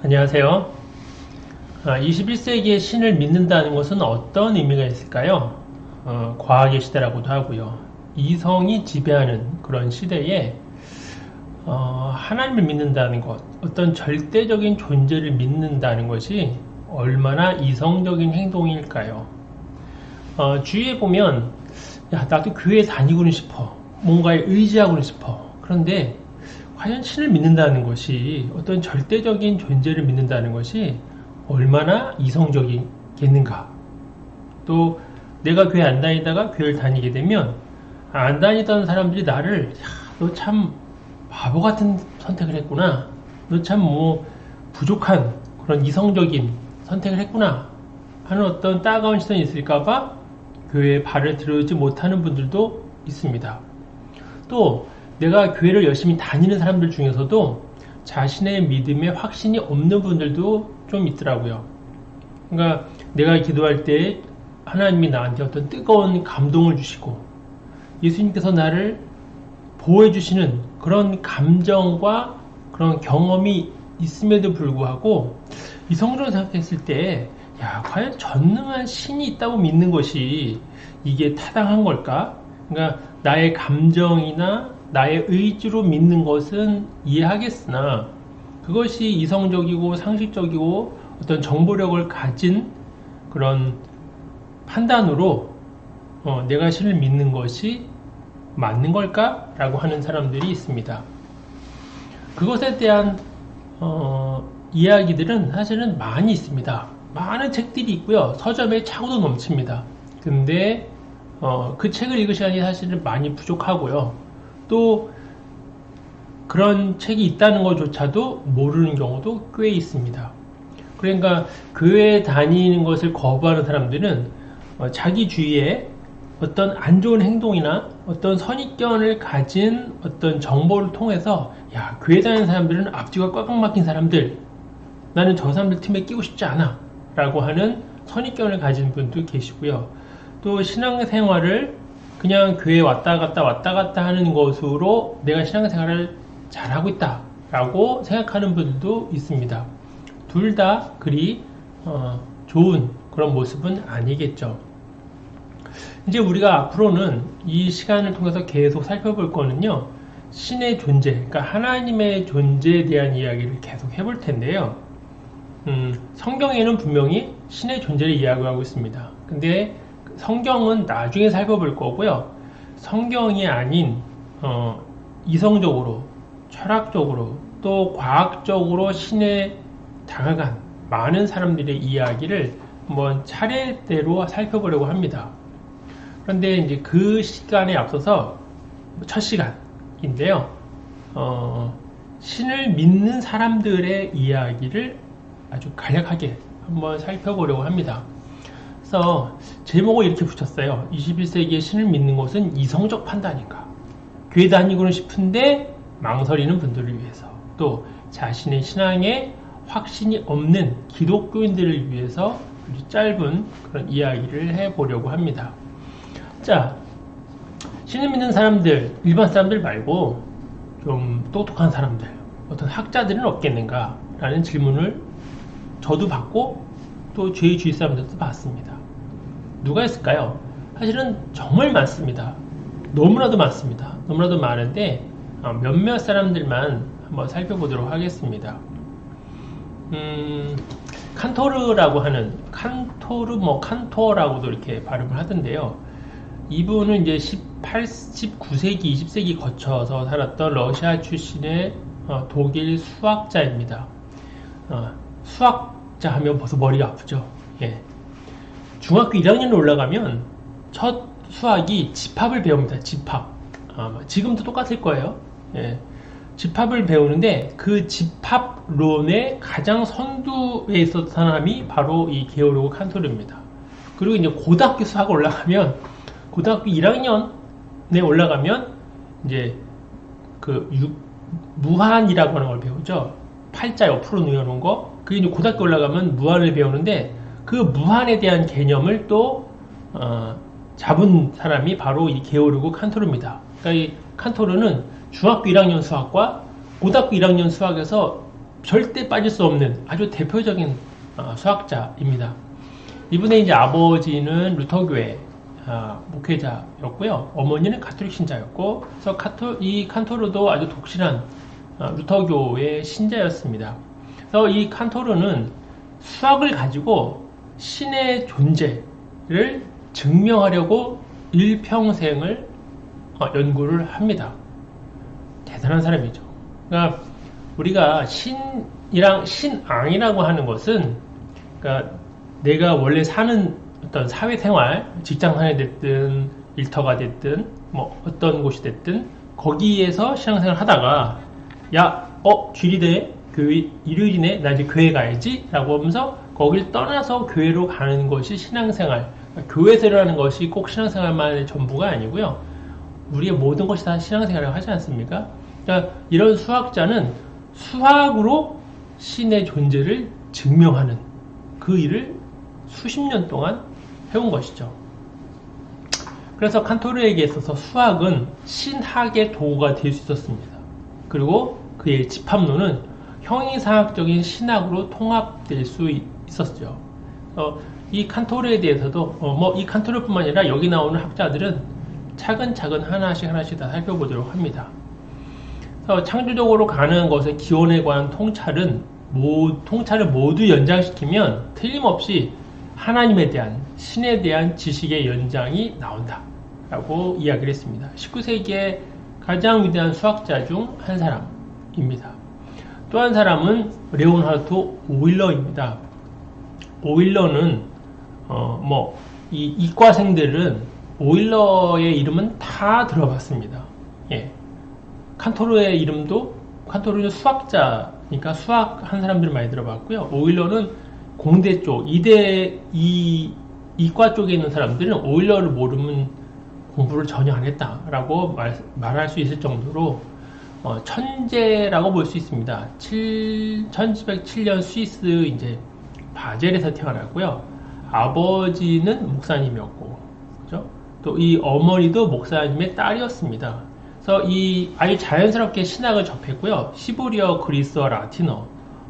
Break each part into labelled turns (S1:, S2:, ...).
S1: 안녕하세요. 21세기의 신을 믿는다는 것은 어떤 의미가 있을까요? 과학의 시대라고도 하고요. 이성이 지배하는 그런 시대에 하나님을 믿는다는 것, 어떤 절대적인 존재를 믿는다는 것이 얼마나 이성적인 행동일까요? 주위에 보면 야, 나도 교회 다니고는 싶어. 뭔가에 의지하고는 싶어. 그런데 과연 신을 믿는다는 것이 어떤 절대적인 존재를 믿는다는 것이 얼마나 이성적이겠는가. 또 내가 교회 안 다니다가 교회를 다니게 되면 안 다니던 사람들이 나를 너 참 바보 같은 선택을 했구나. 너 참 부족한 그런 이성적인 선택을 했구나 하는 어떤 따가운 시선이 있을까봐 교회에 발을 들여오지 못하는 분들도 있습니다. 또 내가 교회를 열심히 다니는 사람들 중에서도 자신의 믿음에 확신이 없는 분들도 좀 있더라고요. 그러니까 내가 기도할 때 하나님이 나한테 어떤 뜨거운 감동을 주시고 예수님께서 나를 보호해 주시는 그런 감정과 그런 경험이 있음에도 불구하고 이성적으로 생각했을 때 야, 과연 전능한 신이 있다고 믿는 것이 이게 타당한 걸까? 그러니까 나의 감정이나 나의 의지로 믿는 것은 이해하겠으나 그것이 이성적이고 상식적이고 어떤 정보력을 가진 그런 판단으로 내가 신을 믿는 것이 맞는 걸까? 라고 하는 사람들이 있습니다. 그것에 대한 이야기들은 사실은 많이 있습니다. 많은 책들이 있고요. 서점에 차고도 넘칩니다. 근데 그 책을 읽을 시간이 사실은 많이 부족하고요. 또 그런 책이 있다는 것조차도 모르는 경우도 꽤 있습니다. 그러니까 교회에 다니는 것을 거부하는 사람들은 자기 주위에 어떤 안 좋은 행동이나 어떤 선입견을 가진 어떤 정보를 통해서 야, 교회 다니는 사람들은 앞뒤가 꽉꽉 막힌 사람들, 나는 저 사람들 팀에 끼고 싶지 않아 라고 하는 선입견을 가진 분도 계시고요. 또 신앙생활을 그냥 교회에 왔다 갔다 하는 것으로 내가 신앙생활을 잘하고 있다 라고 생각하는 분들도 있습니다. 둘 다 그리 좋은 그런 모습은 아니겠죠. 이제 우리가 앞으로는 이 시간을 통해서 계속 살펴볼 거는요, 신의 존재, 그러니까 하나님의 존재에 대한 이야기를 계속 해볼 텐데요. 성경에는 분명히 신의 존재를 이야기하고 있습니다. 근데 성경은 나중에 살펴볼 거고요. 성경이 아닌 이성적으로, 철학적으로, 또 과학적으로 신에 다가간 많은 사람들의 이야기를 한번 차례대로 살펴보려고 합니다. 그런데 이제 그 시간에 앞서서 첫 시간인데요. 신을 믿는 사람들의 이야기를 아주 간략하게 한번 살펴보려고 합니다. 그래서 제목을 이렇게 붙였어요. 21세기의 신을 믿는 것은 이성적 판단인가? 교회 다니고는 싶은데 망설이는 분들을 위해서, 또 자신의 신앙에 확신이 없는 기독교인들을 위해서 아주 짧은 그런 이야기를 해보려고 합니다. 자, 신을 믿는 사람들, 일반 사람들 말고 좀 똑똑한 사람들, 어떤 학자들은 없겠는가? 라는 질문을 저도 받고 또 저희 주위 사람들도 봤습니다. 누가 있을까요? 사실은 정말 많습니다. 너무나도 많습니다. 너무나도 많은데 몇몇 사람들만 한번 살펴보도록 하겠습니다. 칸토르라고 하는, 칸토어라고도 이렇게 발음을 하던데요. 이분은 이제 19세기, 20세기 거쳐서 살았던 러시아 출신의 독일 수학자입니다. 수학자 하면 벌써 머리가 아프죠. 예. 중학교 1학년 올라가면 첫 수학이 집합을 배웁니다. 집합. 지금도 똑같을 거예요. 예. 집합을 배우는데 그 집합론의 가장 선두에 있었던 사람이 바로 이 게오르그 칸토르입니다. 그리고 이제 고등학교 수학 올라가면, 고등학교 1학년에 올라가면 이제 그 무한이라고 하는 걸 배우죠. 팔자 옆으로 누워놓은 거. 그게 이제 고등학교 올라가면 무한을 배우는데 그 무한에 대한 개념을 또 잡은 사람이 바로 이 게오르그 칸토르입니다. 그러니까 이 칸토르는 중학교 1학년 수학과 고등학교 1학년 수학에서 절대 빠질 수 없는 아주 대표적인 수학자입니다. 이분의 이제 아버지는 루터교회 목회자였고요. 어머니는 가톨릭 신자였고, 그래서 이 칸토르도 아주 독실한 루터교의 신자였습니다. 그래서 이 칸토르는 수학을 가지고 신의 존재를 증명하려고 일평생을 연구를 합니다. 대단한 사람이죠. 그러니까 우리가 신이랑 신앙이라고 하는 것은, 그러니까 내가 원래 사는 어떤 사회생활, 직장생활이 됐든 일터가 됐든 뭐 어떤 곳이 됐든 거기에서 신앙생활을 하다가 주일이네, 교회 일요일이네, 나 이제 교회 가야지 라고 하면서 거길 떠나서 교회로 가는 것이 신앙생활, 그러니까 교회에서 일어나는 것이 꼭 신앙생활만의 전부가 아니고요. 우리의 모든 것이 다 신앙생활이라고 하지 않습니까? 그러니까 이런 수학자는 수학으로 신의 존재를 증명하는 그 일을 수십 년 동안 해온 것이죠. 그래서 칸토르에게 있어서 수학은 신학의 도구가 될 수 있었습니다. 그리고 그의 집합론은 형이상학적인 신학으로 통합될 수 있었죠. 이 칸토르에 대해서도 이 칸토르뿐만 아니라 여기 나오는 학자들은 차근차근 하나씩 다 살펴보도록 합니다. 창조적으로 가능한 것의 기원에 관한 통찰을 모두 연장시키면 틀림없이 하나님에 대한, 신에 대한 지식의 연장이 나온다 라고 이야기를 했습니다. 19세기의 가장 위대한 수학자 중 한 사람입니다. 또 한 사람은 레오나르드 오일러입니다. 오일러는 이 이과생들은 오일러의 이름은 다 들어봤습니다. 예. 칸토르의 이름도, 칸토르는 수학자니까 수학한 사람들 많이 들어봤고요. 오일러는 공대 쪽, 이과 쪽에 있는 사람들은 오일러를 모르면 공부를 전혀 안 했다라고 말할 수 있을 정도로 천재라고 볼 수 있습니다. 1707년 스위스 이제 바젤에서 태어났고요. 아버지는 목사님이었고, 그죠? 또 이 어머니도 목사님의 딸이었습니다. 그래서 아주 자연스럽게 신학을 접했고요. 시브리어, 그리스어, 라틴어,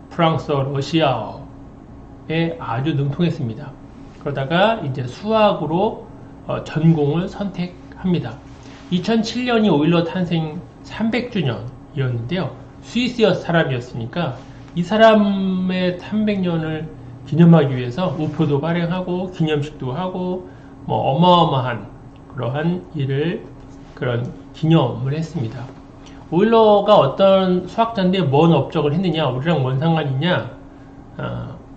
S1: 프랑스어, 러시아어에 아주 능통했습니다. 그러다가 이제 수학으로 전공을 선택합니다. 2007년이 오일러 탄생 300주년이었는데요. 스위스 사람이었으니까 이 사람의 300년을 기념하기 위해서 우표도 발행하고 기념식도 하고 어마어마한 그러한 그런 기념을 했습니다. 오일러가 어떤 수학자인데 뭔 업적을 했느냐, 우리랑 뭔 상관이냐.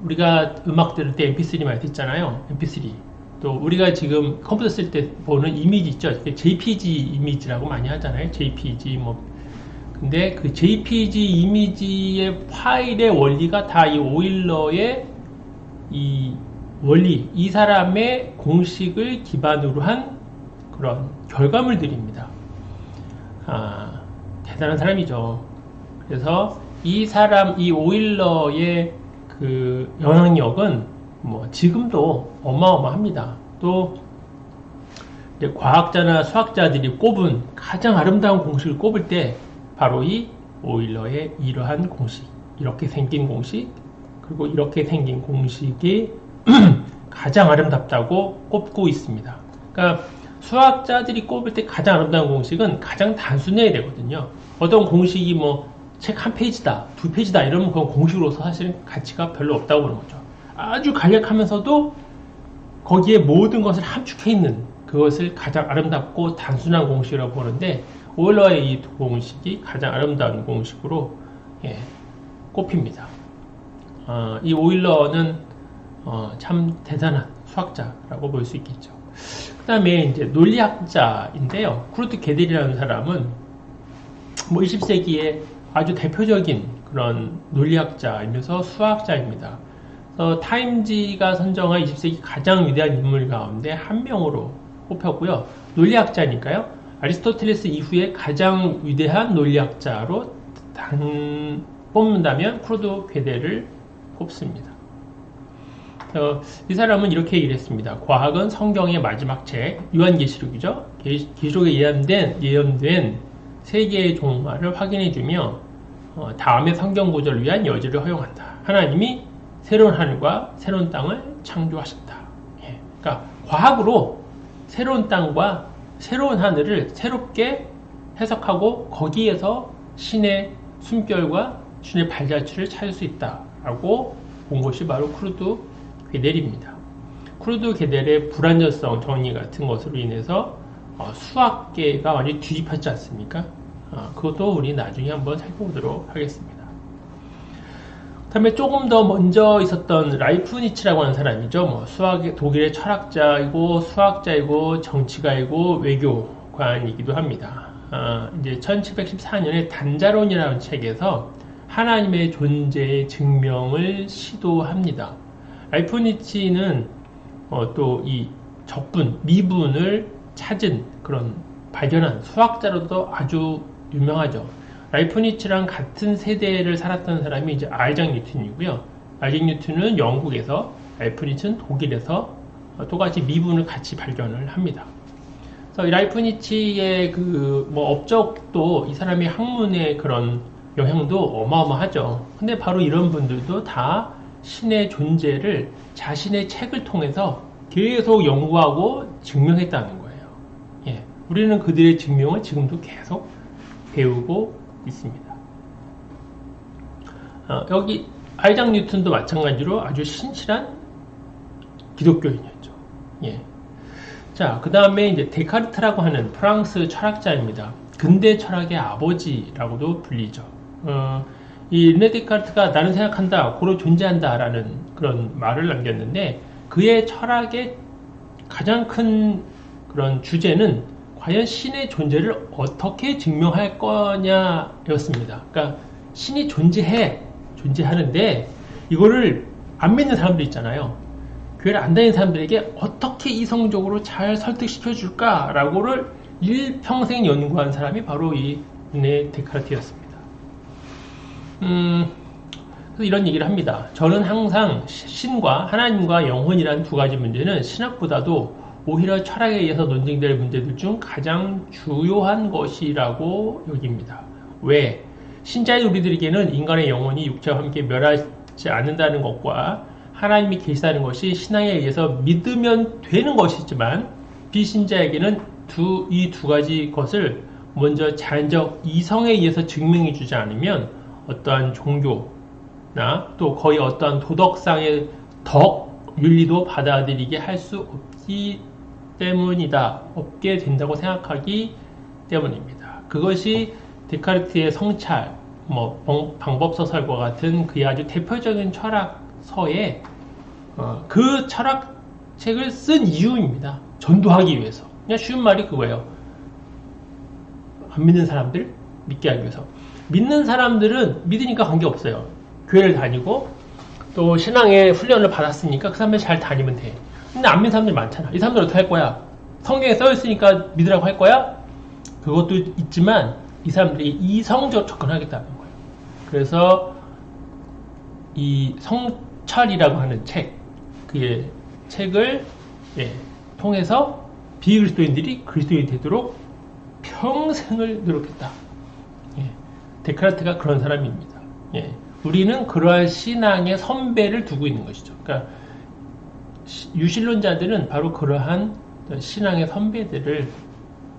S1: 우리가 음악 들을 때 mp3 많이 듣잖아요. mp3. 또 우리가 지금 컴퓨터 쓸 때 보는 이미지 있죠. JPG 이미지라고 많이 하잖아요. JPG 근데 그 JPG 이미지의 파일의 원리가 다 이 오일러의 이 원리, 이 사람의 공식을 기반으로 한 그런 결과물들입니다. 대단한 사람이죠. 그래서 이 오일러의 그 영향력은 지금도 어마어마합니다. 또 이제 과학자나 수학자들이 꼽은 가장 아름다운 공식을 꼽을 때 바로 이 오일러의 이러한 공식, 이렇게 생긴 공식, 그리고 이렇게 생긴 공식이 가장 아름답다고 꼽고 있습니다. 그러니까 수학자들이 꼽을 때 가장 아름다운 공식은 가장 단순해야 되거든요. 어떤 공식이 책 한 페이지다, 두 페이지다 이러면 그건 공식으로서 사실은 가치가 별로 없다고 보는 거죠. 아주 간략하면서도 거기에 모든 것을 함축해 있는 그것을 가장 아름답고 단순한 공식이라고 보는데, 오일러의 이 공식이 가장 아름다운 공식으로 꼽힙니다. 이 오일러는 참 대단한 수학자라고 볼 수 있겠죠. 그 다음에 이제 논리학자인데요. 쿠르트 게델이라는 사람은 20세기에 아주 대표적인 그런 논리학자이면서 수학자입니다. 그래서 타임지가 선정한 20세기 가장 위대한 인물 가운데 한 명으로 꼽혔고요. 논리학자니까요. 아리스토텔레스 이후에 가장 위대한 논리학자로 뽑는다면 쿠르트 게델을 꼽습니다. 이 사람은 이렇게 얘기했습니다. 과학은 성경의 마지막 책, 요한계시록이죠. 계시록에 예언된 세계의 종말을 확인해주며 다음의 성경 구절을 위한 여지를 허용한다. 하나님이 새로운 하늘과 새로운 땅을 창조하셨다. 예. 그러니까 과학으로 새로운 땅과 새로운 하늘을 새롭게 해석하고 거기에서 신의 숨결과 신의 발자취를 찾을 수 있다라고 본 것이 바로 크루드 게델입니다. 크루드 게델의 불완전성 정리 같은 것으로 인해서 수학계가 완전히 뒤집혔지 않습니까? 그것도 우리 나중에 한번 살펴보도록 하겠습니다. 그 다음에 조금 더 먼저 있었던 라이프니츠라고 하는 사람이죠. 독일의 철학자이고 수학자이고 정치가이고 외교관이기도 합니다. 이제 1714년에 단자론이라는 책에서 하나님의 존재의 증명을 시도합니다. 라이프니츠는 또 이 적분, 미분을 찾은 그런 발견한 수학자로도 아주 유명하죠. 라이프니츠랑 같은 세대를 살았던 사람이 이제 아이작 뉴턴이고요. 아이작 뉴턴은 영국에서, 라이프니츠는 독일에서 똑같이 미분을 같이 발견을 합니다. 그래서 이 라이프니츠의 업적도 이 사람의 학문의 그런 영향도 어마어마하죠. 근데 바로 이런 분들도 다 신의 존재를 자신의 책을 통해서 계속 연구하고 증명했다는 거예요. 예, 우리는 그들의 증명을 지금도 계속 배우고 있습니다. 여기 아이작 뉴턴도 마찬가지로 아주 신실한 기독교인이었죠. 예. 자, 그 다음에 이제 데카르트라고 하는 프랑스 철학자입니다. 근대 철학의 아버지라고도 불리죠. 이 르네 데카르트가 나는 생각한다, 고로 존재한다 라는 그런 말을 남겼는데 그의 철학의 가장 큰 그런 주제는 과연 신의 존재를 어떻게 증명할 거냐였습니다. 그러니까 신이 존재하는데 이거를 안 믿는 사람들 있잖아요. 교회를 안 다니는 사람들에게 어떻게 이성적으로 잘 설득시켜 줄까라고를 일평생 연구한 사람이 바로 이 르네 데카르트였습니다. 그래서 이런 얘기를 합니다. 저는 항상 신과 하나님과 영혼이란 두 가지 문제는 신학보다도 오히려 철학에 의해서 논쟁될 문제들 중 가장 주요한 것이라고 여깁니다. 왜? 신자의 우리들에게는 인간의 영혼이 육체와 함께 멸하지 않는다는 것과 하나님이 계시다는 것이 신앙에 의해서 믿으면 되는 것이지만 비신자에게는 이 두 가지 것을 먼저 자연적 이성에 의해서 증명해 주지 않으면 어떠한 종교나 또 거의 어떠한 도덕상의 윤리도 받아들이게 할 수 없게 된다고 생각하기 때문입니다. 그것이 데카르트의 성찰, 방법소설과 같은 그의 아주 대표적인 철학서에 그 철학책을 쓴 이유입니다. 전도하기 위해서. 그냥 쉬운 말이 그거예요. 안 믿는 사람들 믿게 하기 위해서. 믿는 사람들은 믿으니까 관계없어요. 교회를 다니고 또 신앙의 훈련을 받았으니까 그 사람들 잘 다니면 돼. 근데 안 믿는 사람들 많잖아. 이 사람들 어떻게 할 거야? 성경에 써있으니까 믿으라고 할 거야? 그것도 있지만 이 사람들이 이성적으로 접근하겠다는 거예요. 그래서 이 성찰이라고 하는 그의 책을 통해서 비그리스도인들이 그리스도인이 되도록 평생을 노력했다. 데카르트가 그런 사람입니다. 우리는 그러한 신앙의 선배를 두고 있는 것이죠. 그러니까 유신론자들은 바로 그러한 신앙의 선배들을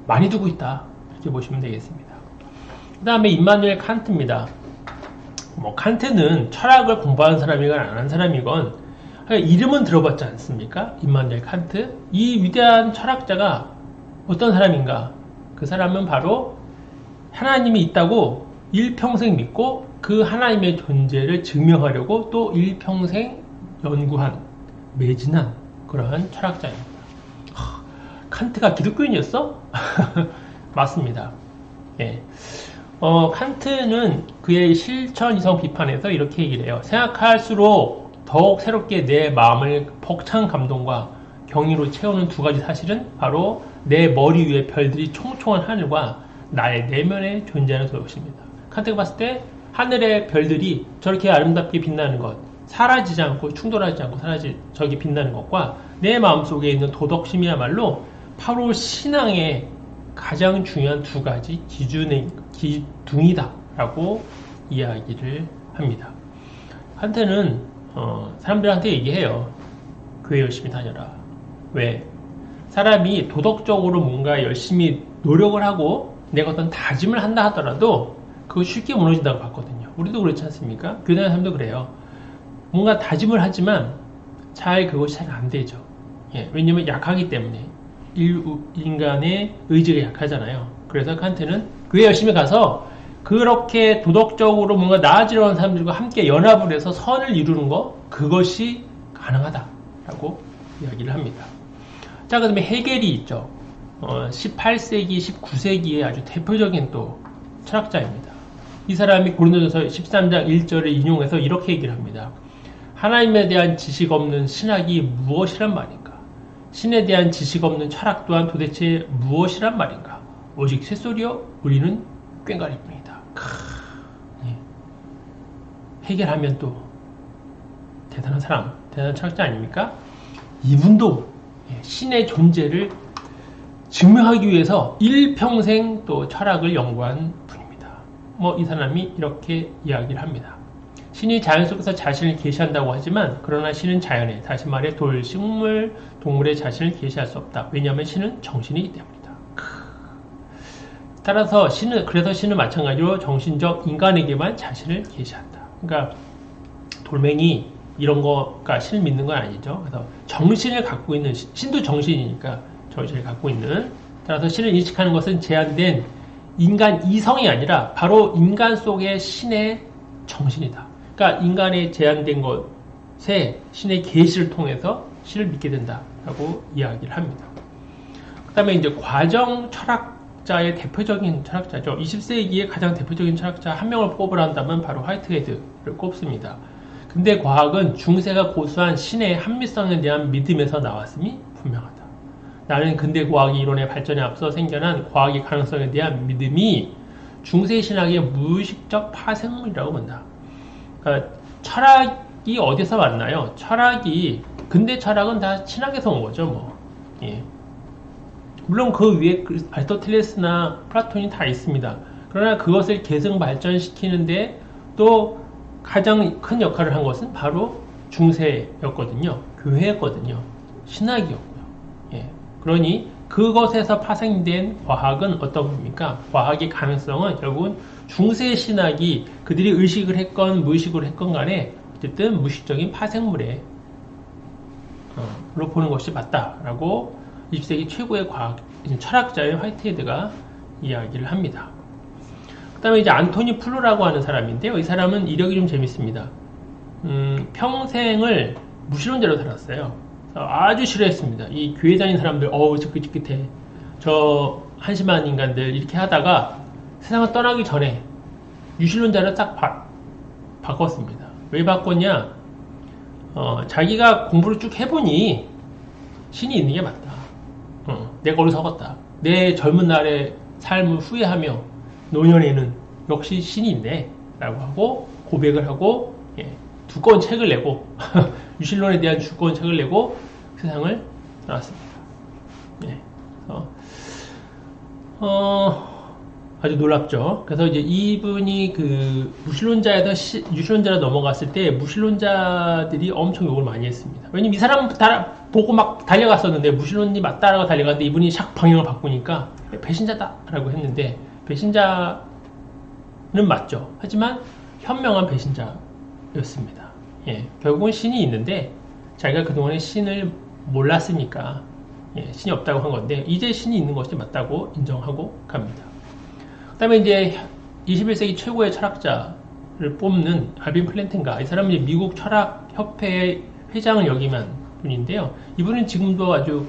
S1: 많이 두고 있다. 이렇게 보시면 되겠습니다. 그 다음에 임마누엘 칸트입니다. 칸트는 철학을 공부하는 사람이건 안 하는 사람이건 이름은 들어봤지 않습니까? 임마누엘 칸트. 이 위대한 철학자가 어떤 사람인가? 그 사람은 바로 하나님이 있다고 일평생 믿고 그 하나님의 존재를 증명하려고 또 일평생 연구한, 매진한 그러한 철학자입니다. 칸트가 기독교인이었어? 맞습니다. 칸트는 그의 실천 이성 비판에서 이렇게 얘기를 해요. 생각할수록 더욱 새롭게 내 마음을 벅찬 감동과 경의로 채우는 두 가지 사실은 바로 내 머리 위에 별들이 총총한 하늘과 나의 내면에 존재하는 것입니다. 칸트가 봤을 때 하늘의 별들이 저렇게 아름답게 빛나는 것, 사라지지 않고 충돌하지 않고 저기 빛나는 것과 내 마음속에 있는 도덕심이야말로 바로 신앙의 가장 중요한 두 가지 기둥이다 라고 이야기를 합니다. 한테는 사람들한테 얘기해요. 교회 열심히 다녀라. 왜? 사람이 도덕적으로 뭔가 열심히 노력을 하고 내가 어떤 다짐을 한다 하더라도 그거 쉽게 무너진다고 봤거든요. 우리도 그렇지 않습니까? 교회 다니는 사람도 그래요. 뭔가 다짐을 하지만 그것이 잘 안 되죠. 예, 왜냐면 약하기 때문에 인간의 의지가 약하잖아요. 그래서 칸트는 교회 열심히 가서 그렇게 도덕적으로 뭔가 나아지려는 사람들과 함께 연합을 해서 선을 이루는 거, 그것이 가능하다라고 이야기를 합니다. 자, 그 다음에 헤겔이 있죠. 18세기, 19세기의 아주 대표적인 또 철학자입니다. 이 사람이 고린도전서 13장 1절을 인용해서 이렇게 얘기를 합니다. 하나님에 대한 지식 없는 신학이 무엇이란 말인가? 신에 대한 지식 없는 철학 또한 도대체 무엇이란 말인가? 오직 쇳소리여 우리는 꽹과리 뿐이다. 예. 해결하면 또 대단한 사람, 대단한 철학자 아닙니까? 이분도 신의 존재를 증명하기 위해서 일평생 또 철학을 연구한 분입니다. 이 사람이 이렇게 이야기를 합니다. 신이 자연 속에서 자신을 계시한다고 하지만 그러나 신은 자연에, 다시 말해 돌, 식물, 동물의 자신을 계시할 수 없다. 왜냐하면 신은 정신이기 때문이다. 따라서 그래서 신은 마찬가지로 정신적 인간에게만 자신을 계시한다. 그러니까 돌멩이 이런 거가 신을 믿는 건 아니죠. 그래서 정신을 갖고 있는 신도 정신이니까 정신을 갖고 있는, 따라서 신을 인식하는 것은 제한된 인간 이성이 아니라 바로 인간 속의 신의 정신이다. 그러니까 인간의 제한된 것에 신의 계시를 통해서 신을 믿게 된다라고 이야기를 합니다. 그 다음에 이제 과정 철학자의 대표적인 철학자죠. 20세기의 가장 대표적인 철학자 한 명을 꼽으란다면 바로 화이트헤드를 꼽습니다. 근대 과학은 중세가 고수한 신의 합리성에 대한 믿음에서 나왔음이 분명하다. 나는 근대 과학의 이론의 발전에 앞서 생겨난 과학의 가능성에 대한 믿음이 중세 신학의 무의식적 파생물이라고 본다. 그러니까 철학이 어디서 왔나요? 근대 철학은 다 신학에서 온 거죠, 예. 물론 그 위에 아리스토텔레스나 플라톤이 다 있습니다. 그러나 그것을 계승 발전시키는데 또 가장 큰 역할을 한 것은 바로 중세였거든요. 교회였거든요. 신학이었고요. 예. 그러니 그것에서 파생된 과학은 어떤 겁니까? 과학의 가능성은 결국은 중세 신학이 그들이 의식을 했건 무의식으로 했건 간에 어쨌든 무의식적인 파생물에 로 보는 것이 맞다라고 20세기 최고의 철학자의 화이트헤드가 이야기를 합니다. 그 다음에 이제 안토니 플루라고 하는 사람인데요. 이 사람은 이력이 좀 재밌습니다. 평생을 무신론자로 살았어요. 아주 싫어했습니다. 이 교회 다니는 사람들, 지긋지긋해. 저 한심한 인간들, 이렇게 하다가 세상을 떠나기 전에 유신론자를 딱 바꿨습니다. 왜 바꿨냐? 자기가 공부를 쭉 해보니 신이 있는 게 맞다. 내가 어리석었다. 내 젊은 날의 삶을 후회하며 노년에는 역시 신이 있네 라고 하고 고백을 하고 두꺼운 책을 내고 유신론에 대한 두꺼운 책을 내고 세상을 떠났습니다. 아주 놀랍죠. 그래서 이제 이분이 그 무신론자에서 유신론자로 넘어갔을 때 무신론자들이 엄청 욕을 많이 했습니다. 왜냐면 이 사람 보고 막 달려갔었는데 무신론이 맞다라고 달려갔는데 이분이 샥 방향을 바꾸니까 배신자다라고 했는데, 배신자는 맞죠. 하지만 현명한 배신자였습니다. 결국은 신이 있는데 자기가 그동안에 신을 몰랐으니까 신이 없다고 한 건데 이제 신이 있는 것이 맞다고 인정하고 갑니다. 그 다음에 이제 21세기 최고의 철학자를 뽑는 알빈 플랜팅가, 이 사람은 이제 미국 철학협회의 회장을 역임한 분인데요. 이분은 지금도 아주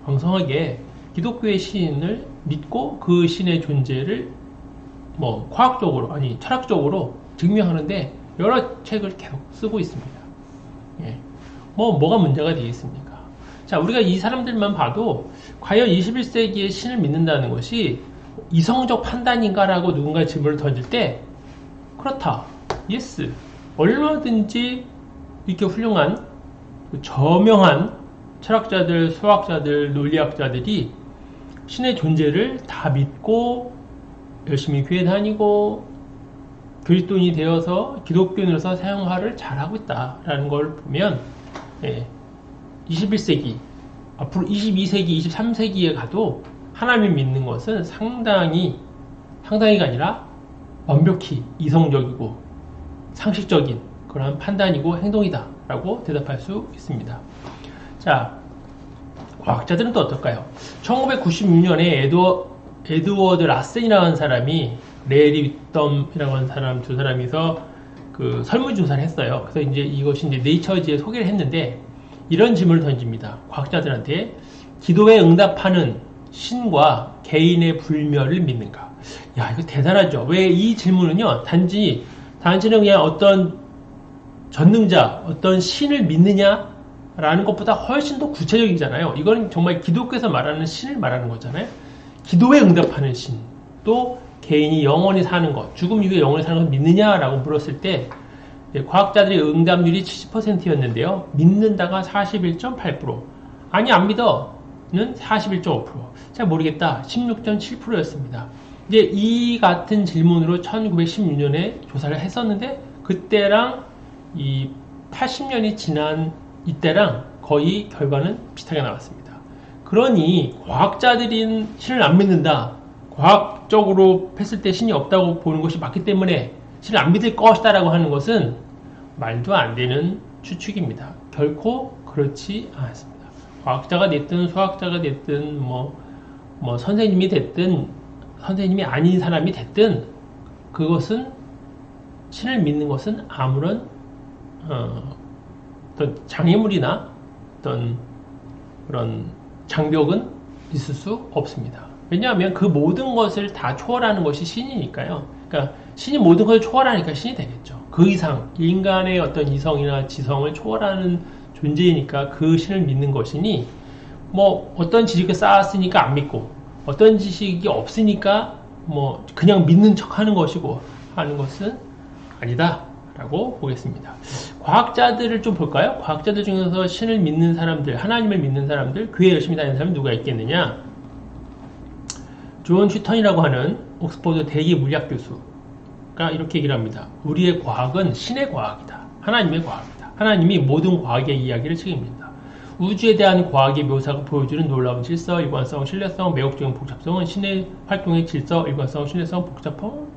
S1: 왕성하게 기독교의 신을 믿고 그 신의 존재를 과학적으로 철학적으로 증명하는데 여러 책을 계속 쓰고 있습니다. 뭐가 문제가 되겠습니까? 자, 우리가 이 사람들만 봐도 과연 21세기의 신을 믿는다는 것이 이성적 판단인가라고 누군가 질문을 던질 때 그렇다, 예스, 얼마든지 이렇게 훌륭한 저명한 철학자들, 수학자들, 논리학자들이 신의 존재를 다 믿고 열심히 교회 다니고 그리스도인이 되어서 기독교인으로서 생활을 잘하고 있다라는 걸 보면 21세기, 앞으로 22세기, 23세기에 가도 하나님을 믿는 것은 상당히가 아니라 완벽히 이성적이고 상식적인 그런 판단이고 행동이다 라고 대답할 수 있습니다. 자, 과학자들은 또 어떨까요? 1996년에 에드워드 라센이라는 사람이 레리 윗덤이라고 하는 사람 두 사람이서 그 설문조사를 했어요. 그래서 이제 이것이 이제 네이처지에 소개를 했는데 이런 질문을 던집니다. 과학자들한테 기도에 응답하는 신과 개인의 불멸을 믿는가? 야, 이거 대단하죠. 왜 이 질문은요, 단지는 그냥 어떤 전능자, 어떤 신을 믿느냐라는 것보다 훨씬 더 구체적이잖아요. 이건 정말 기독교에서 말하는 신을 말하는 거잖아요. 기도에 응답하는 신, 또 개인이 영원히 사는 것, 죽음 이후에 영원히 사는 것 믿느냐라고 물었을 때 과학자들의 응답률이 70%였는데요. 믿는다가 41.8%, 아니 안 믿어는 41.5%, 잘 모르겠다 16.7%였습니다. 이제 이 같은 질문으로 1916년에 조사를 했었는데 그때랑 이 80년이 지난 이때랑 거의 결과는 비슷하게 나왔습니다. 그러니 과학자들인 신을 안 믿는다, 과학적으로 했을 때 신이 없다고 보는 것이 맞기 때문에 신을 안 믿을 것이다 라고 하는 것은 말도 안 되는 추측입니다. 결코 그렇지 않습니다. 과학자가 됐든 수학자가 됐든 뭐 선생님이 됐든 선생님이 아닌 사람이 됐든 그것은 신을 믿는 것은 아무런 어떤 장애물이나 어떤 그런 장벽은 있을 수 없습니다. 왜냐하면 그 모든 것을 다 초월하는 것이 신이니까요. 그러니까 신이 모든 것을 초월하니까 신이 되겠죠. 그 이상 인간의 어떤 이성이나 지성을 초월하는 존재이니까 그 신을 믿는 것이니 뭐 어떤 지식을 쌓았으니까 안 믿고 어떤 지식이 없으니까 뭐 그냥 믿는 척 하는 것이고 하는 것은 아니다 라고 보겠습니다. 과학자들을 좀 볼까요? 과학자들 중에서 신을 믿는 사람들, 하나님을 믿는 사람들, 교회 열심히 다니는 사람이 누가 있겠느냐? 존 슈턴이라고 하는 옥스퍼드 대기 물리학 교수가 이렇게 얘기를 합니다. 우리의 과학은 신의 과학이다. 하나님의 과학이다. 하나님이 모든 과학의 이야기를 책임진다. 우주에 대한 과학의 묘사가 보여주는 놀라운 질서, 일관성, 신뢰성, 매혹적인 복잡성은 신의 활동의 질서, 일관성, 신뢰성, 복잡함을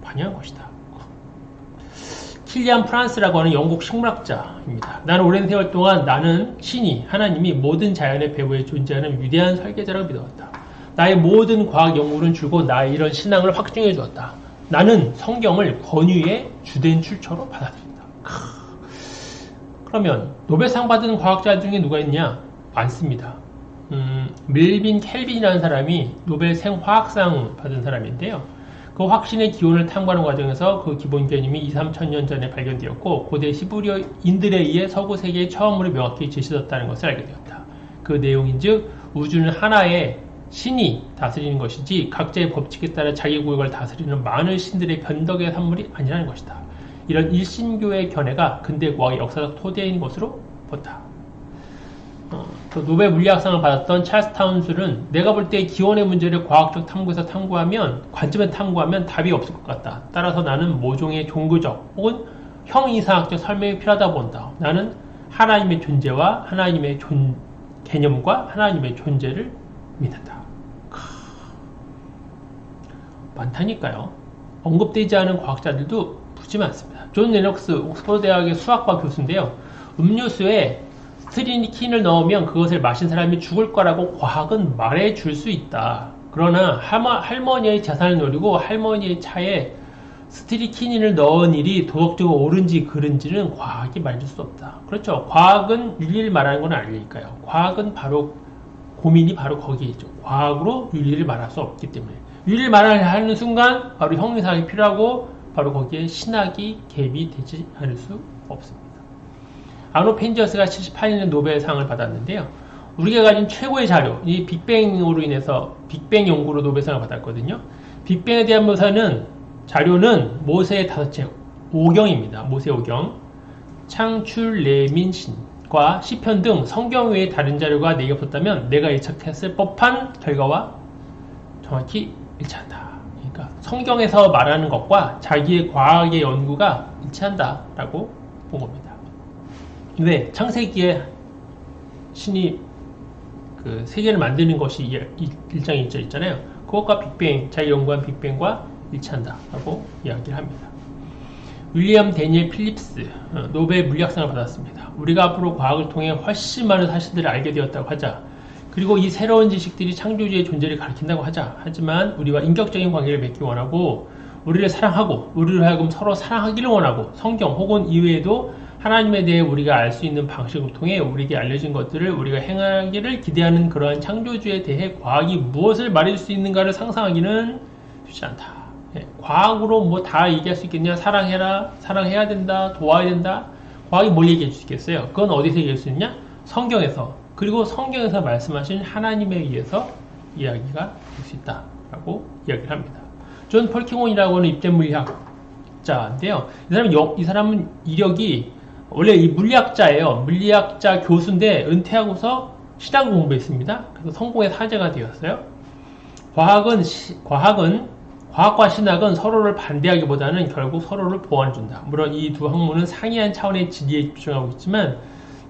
S1: 반영한 것이다. 킬리안 프란스라고 하는 영국 식물학자입니다. 나는 오랜 세월 동안 나는 신이, 하나님이 모든 자연의 배후에 존재하는 위대한 설계자라고 믿어왔다. 나의 모든 과학 연구는 줄곧 나의 이런 신앙을 확증해 주었다. 나는 성경을 권위의 주된 출처로 받아들인다. 그러면 노벨상 받은 과학자 중에 누가 있냐? 많습니다. 멜빈 켈빈이라는 사람이 노벨 생화학상 받은 사람인데요. 그 확신의 기원을 탐구하는 과정에서 그 기본 개념이 2, 3천년 전에 발견되었고 고대 시브리어인들에 의해 서구 세계에 처음으로 명확히 제시되었다는 것을 알게 되었다. 그 내용인즉 우주는 하나의 신이 다스리는 것이지 각자의 법칙에 따라 자기 구역을 다스리는 많은 신들의 변덕의 산물이 아니라는 것이다. 이런 일신교의 견해가 근대 과학의 역사적 토대인 것으로 본다. 또 노벨 물리학상을 받았던 찰스 타운술은 내가 볼 때 기원의 문제를 과학적 탐구에서 관점에서 탐구하면 답이 없을 것 같다. 따라서 나는 모종의 종교적 혹은 형이상학적 설명이 필요하다고 본다. 나는 하나님의 존재와 하나님의 개념과 하나님의 존재를 믿는다. 많다니까요. 언급되지 않은 과학자들도 무지 많습니다. 존 레녹스 옥스퍼드 대학의 수학과 교수인데요. 음료수에 스트리킨을 넣으면 그것을 마신 사람이 죽을 거라고 과학은 말해줄 수 있다. 그러나 할머니의 재산을 노리고 할머니의 차에 스트리킨을 넣은 일이 도덕적으로 옳은지 그른지는 과학이 말해줄 수 없다. 그렇죠. 과학은 윤리를 말하는 건 아니니까요. 과학은 바로 고민이 바로 거기에 있죠. 과학으로 윤리를 말할 수 없기 때문에 윤리를 말하는 순간 바로 형이상이 필요하고 바로 거기에 신학이 개입이 되지 않을 수 없습니다. 아노 펜지어스가 78년 노벨상을 받았는데요. 우리가 가진 최고의 자료, 이 빅뱅으로 인해서 빅뱅 연구로 노벨상을 받았거든요. 빅뱅에 대한 자료는 모세의 5책 5경입니다. 모세 5경, 창출, 레민, 신과 시편 등 성경 외의 다른 자료가 내게 없었다면 내가 예측했을 법한 결과와 정확히 일치한다. 그러니까 성경에서 말하는 것과 자기의 과학의 연구가 일치한다라고 본 겁니다. 왜? 창세기에 신이 그 세계를 만드는 것이 일장에 있잖아요. 그것과 빅뱅, 자기 연구한 빅뱅과 일치한다라고 이야기를 합니다. 윌리엄 데니엘 필립스 노벨 물리학상을 받았습니다. 우리가 앞으로 과학을 통해 훨씬 많은 사실들을 알게 되었다고 하자. 그리고 이 새로운 지식들이 창조주의 존재를 가리킨다고 하자. 하지만 우리와 인격적인 관계를 맺기 원하고 우리를 사랑하고 우리를 하여금 서로 사랑하기를 원하고 성경 혹은 이외에도 하나님에 대해 우리가 알 수 있는 방식을 통해 우리에게 알려진 것들을 우리가 행하기를 기대하는 그러한 창조주에 대해 과학이 무엇을 말해줄 수 있는가를 상상하기는 쉽지 않다. 과학으로 뭐 다 얘기할 수 있겠냐? 사랑해라, 사랑해야 된다, 도와야 된다. 과학이 뭘 얘기해 주겠어요? 그건 어디서 얘기할 수 있냐? 성경에서. 그리고 성경에서 말씀하신 하나님에 의해서 이야기가 될 수 있다라고 이야기를 합니다. 존 펄킹원이라고 하는 입된 물리학자인데요. 이 사람은 이력이 원래 이 물리학자예요. 물리학자 교수인데 은퇴하고서 신학 공부했습니다. 그래서 성공의 사제가 되었어요. 과학과 신학은 서로를 반대하기보다는 결국 서로를 보완해준다. 물론 이 두 학문은 상이한 차원의 진리에 집중하고 있지만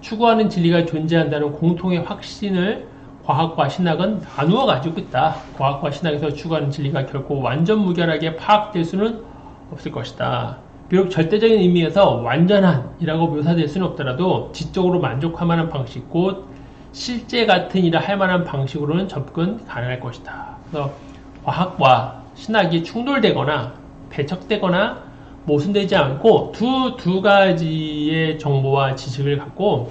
S1: 추구하는 진리가 존재한다는 공통의 확신을 과학과 신학은 나누어 가지고 있다. 과학과 신학에서 추구하는 진리가 결코 완전 무결하게 파악될 수는 없을 것이다. 비록 절대적인 의미에서 완전한이라고 묘사될 수는 없더라도 지적으로 만족할 만한 방식, 곧 실제 같은 일을 할 만한 방식으로는 접근 가능할 것이다. 그래서 과학과 신학이 충돌되거나 배척되거나 모순되지 않고 두 가지의 정보와 지식을 갖고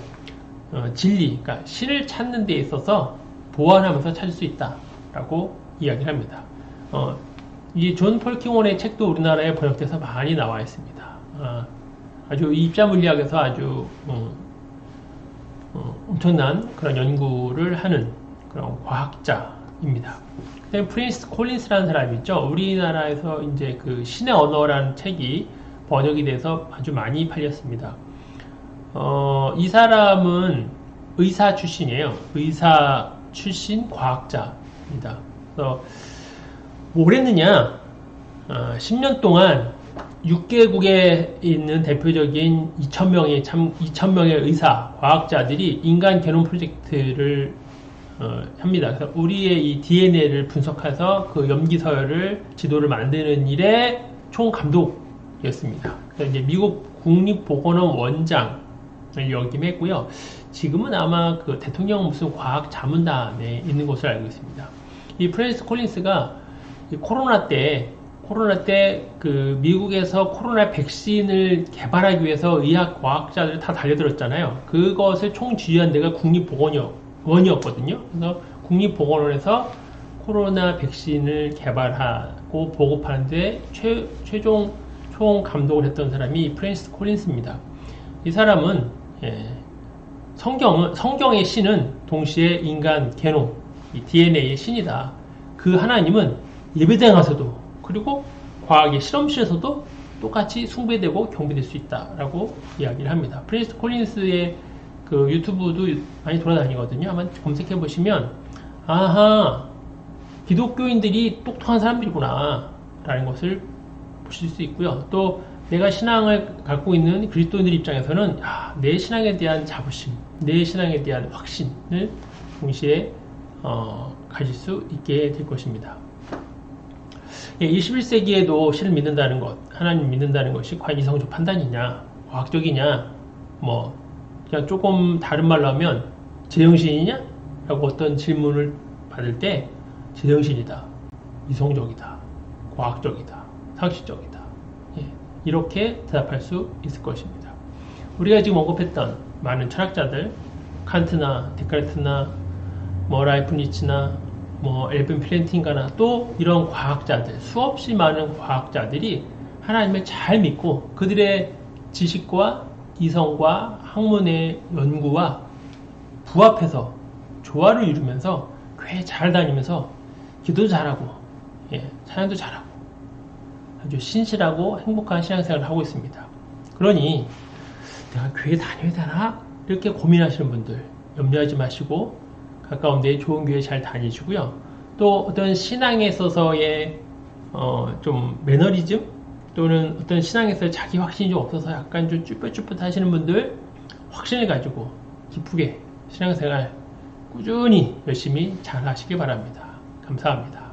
S1: 진리, 그러니까 신을 찾는 데 있어서 보완하면서 찾을 수 있다라고 이야기를 합니다. 이 존 펄킹원의 책도 우리나라에 번역돼서 많이 나와 있습니다. 아주 입자 물리학에서 아주 엄청난 그런 연구를 하는 그런 과학자입니다. 그다음에 프린스 콜린스라는 사람이 있죠. 우리나라에서 이제 그 신의 언어라는 책이 번역이 돼서 아주 많이 팔렸습니다. 이 사람은 의사 출신이에요. 의사 출신 과학자입니다. 그래서 뭘 했느냐? 10년 동안 6개국에 있는 대표적인 2,000명의 의사, 과학자들이 인간 게놈 프로젝트를 합니다. 그래서 우리의 이 DNA를 분석해서 그 염기 서열을 지도를 만드는 일에 총 감독이었습니다. 그래서 이제 미국 국립보건원 원장을 역임했고요. 지금은 아마 그 대통령 무슨 과학 자문단에 있는 것으로 알고 있습니다. 이 프랜시스 콜린스가 코로나 때 그 미국에서 코로나 백신을 개발하기 위해서 의학 과학자들이 다 달려들었잖아요. 그것을 총지휘한 데가 국립보건원이었거든요. 그래서 국립보건원에서 코로나 백신을 개발하고 보급하는데 최종 총 감독을 했던 사람이 프랜시스 콜린스입니다. 이 사람은 성경의 신은 동시에 인간 게놈, 이 DNA의 신이다. 그 하나님은 예배당 가서도 그리고 과학의 실험실에서도 똑같이 숭배되고 경배될 수 있다라고 이야기를 합니다. 프랜시스 콜린스의 그 유튜브도 많이 돌아다니거든요. 한번 검색해 보시면 아하, 기독교인들이 똑똑한 사람들이구나 라는 것을 보실 수 있고요. 또 내가 신앙을 갖고 있는 그리스도인들 입장에서는 내 신앙에 대한 자부심, 내 신앙에 대한 확신을 동시에 가질 수 있게 될 것입니다. 21세기에도 신을 믿는다는 것, 하나님 믿는다는 것이 과연 이성적 판단이냐, 과학적이냐, 뭐 그냥 조금 다른 말로 하면 제정신이냐? 라고 어떤 질문을 받을 때 제정신이다, 이성적이다, 과학적이다, 상식적이다, 이렇게 대답할 수 있을 것입니다. 우리가 지금 언급했던 많은 철학자들, 칸트나 데카르트나 라이프니츠나 엘빈 플랜팅가나 또 이런 과학자들, 수없이 많은 과학자들이 하나님을 잘 믿고 그들의 지식과 이성과 학문의 연구와 부합해서 조화를 이루면서 교회 잘 다니면서 기도도 잘하고 찬양도 잘하고 아주 신실하고 행복한 신앙생활을 하고 있습니다. 그러니 내가 교회 다녀야 되나? 이렇게 고민하시는 분들 염려하지 마시고 가까운 데 좋은 교회 잘 다니시고요. 또 어떤 신앙에 있어서의 좀 매너리즘 또는 어떤 신앙에서 자기 확신이 좀 없어서 약간 좀 쭈뼛쭈뼛 하시는 분들 확신을 가지고 기쁘게 신앙생활 꾸준히 열심히 잘 하시기 바랍니다. 감사합니다.